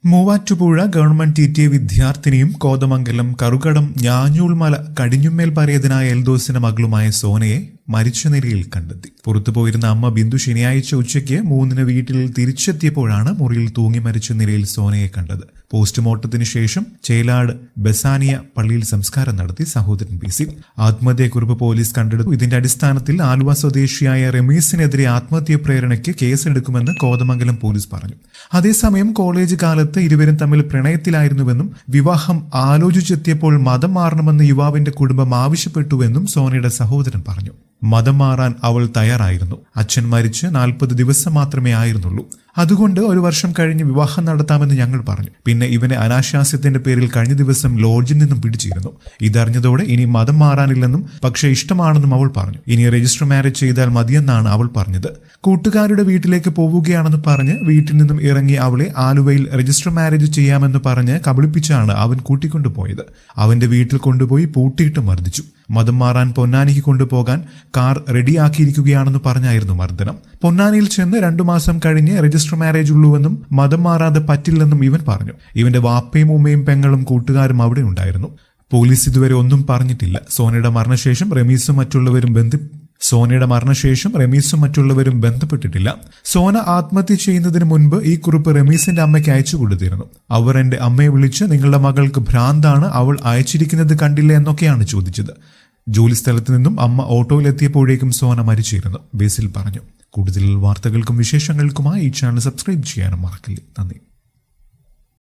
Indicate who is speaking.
Speaker 1: Muvattupuzha government ടി.ടി.ഐ വിദ്യാർത്ഥിനിയും Kothamangalam Karukadam ഞാഞ്ഞൂൾമല കടിഞ്ഞുമേൽ പരേതനായ എൽദോസിന്റെ മകളുമായ സോനയെ മരിച്ച നിലയിൽ കണ്ടെത്തി. പുറത്തുപോയിരുന്ന അമ്മ ബിന്ദു ശനിയാഴ്ച ഉച്ചയ്ക്ക് 3-ന് വീട്ടിൽ തിരിച്ചെത്തിയപ്പോഴാണ് മുറിയിൽ തൂങ്ങി മരിച്ച നിലയിൽ സോനയെ കണ്ടത്. പോസ്റ്റ്മോർട്ടത്തിന് ശേഷം ചേലാട് ബസാനിയ പള്ളിയിൽ സംസ്കാരം നടത്തി സഹോദരൻ പി.സി. ആത്മഹത്യക്കുറിപ്പ് പോലീസ് കണ്ടെടുത്തു. ഇതിന്റെ അടിസ്ഥാനത്തിൽ ആലുവ സ്വദേശിയായ റമീസിനെതിരെ ആത്മഹത്യാ പ്രേരണയ്ക്ക് കേസെടുക്കുമെന്ന് കോതമംഗലം പോലീസ് പറഞ്ഞു. അതേസമയം കോളേജ് കാലത്ത് ഇരുവരും തമ്മിൽ പ്രണയത്തിലായിരുന്നുവെന്നും വിവാഹം ആലോചിച്ചെത്തിയപ്പോൾ മതം മാറണമെന്ന് യുവാവിന്റെ കുടുംബം ആവശ്യപ്പെട്ടുവെന്നും സോനയുടെ സഹോദരൻ പറഞ്ഞു. മതം മാറാൻ അവൾ തയ്യാറായിരുന്നു. അച്ഛൻ മരിച്ച് 40 ദിവസം മാത്രമേ ആയിരുന്നുള്ളൂ. അതുകൊണ്ട് 1 വർഷം കഴിഞ്ഞ് വിവാഹം നടത്താമെന്ന് ഞങ്ങൾ പറഞ്ഞു. പിന്നെ ഇവനെ അനാശാസ്യത്തിന്റെ പേരിൽ കഴിഞ്ഞ ദിവസം ലോഡ്ജിൽ നിന്നും പിടിച്ചിരുന്നു. ഇതറിഞ്ഞതോടെ ഇനി മതം മാറാനില്ലെന്നും പക്ഷേ ഇഷ്ടമാണെന്നും അവൾ പറഞ്ഞു. ഇനി രജിസ്റ്റർ മാരേജ് ചെയ്താൽ മതിയെന്നാണ് അവൾ പറഞ്ഞത്. കൂട്ടുകാരുടെ വീട്ടിലേക്ക് പോവുകയാണെന്ന് പറഞ്ഞ് വീട്ടിൽ നിന്നും ഇറങ്ങി അവളെ ആലുവയിൽ രജിസ്റ്റർ മാരേജ് ചെയ്യാമെന്ന് പറഞ്ഞ് കബളിപ്പിച്ചാണ് അവൻ കൂട്ടിക്കൊണ്ടുപോയത്. അവന്റെ വീട്ടിൽ കൊണ്ടുപോയി പൂട്ടിയിട്ട് മർദ്ദിച്ചു. മതം മാറാൻ പൊന്നാനിക്ക് കൊണ്ടുപോകാൻ കാർ റെഡിയാക്കിയിരിക്കുകയാണെന്ന് പറഞ്ഞായിരുന്നു മർദ്ദനം. പൊന്നാനിയിൽ ചെന്ന് 2 മാസം കഴിഞ്ഞ് രജിസ്റ്റർ മാരേജ് ഉള്ളൂവെന്നും മതം മാറാതെ പറ്റില്ലെന്നും ഇവൻ പറഞ്ഞു. ഇവന്റെ വാപ്പയും ഉമ്മയും പെങ്ങളും കൂട്ടുകാരും അവിടെ ഉണ്ടായിരുന്നു. പോലീസ് ഇതുവരെ ഒന്നും പറഞ്ഞിട്ടില്ല. സോനയുടെ മരണശേഷം റമീസും മറ്റുള്ളവരും ബന്ധപ്പെട്ടിട്ടില്ല. സോന ആത്മഹത്യ ചെയ്യുന്നതിന് മുൻപ് ഈ കുറിപ്പ് റമീസിന്റെ അമ്മയ്ക്ക് അയച്ചു കൊടുത്തിരുന്നു. അവർ എന്റെ അമ്മയെ വിളിച്ച് നിങ്ങളുടെ മകൾക്ക് ഭ്രാന്താണ്, അവൾ അയച്ചിരിക്കുന്നത് കണ്ടില്ല എന്നൊക്കെയാണ് ചോദിച്ചത്. ജോലിസ്ഥലത്ത് നിന്നും അമ്മ ഓട്ടോയിലെത്തിയപ്പോഴേക്കും സോന മരിച്ചിരുന്നു, ബേസിൽ പറഞ്ഞു. കൂടുതൽ വാർത്തകൾക്കും വിശേഷങ്ങൾക്കുമായി ഈ ചാനൽ സബ്സ്ക്രൈബ് ചെയ്യാനും മറക്കില്ല. നന്ദി.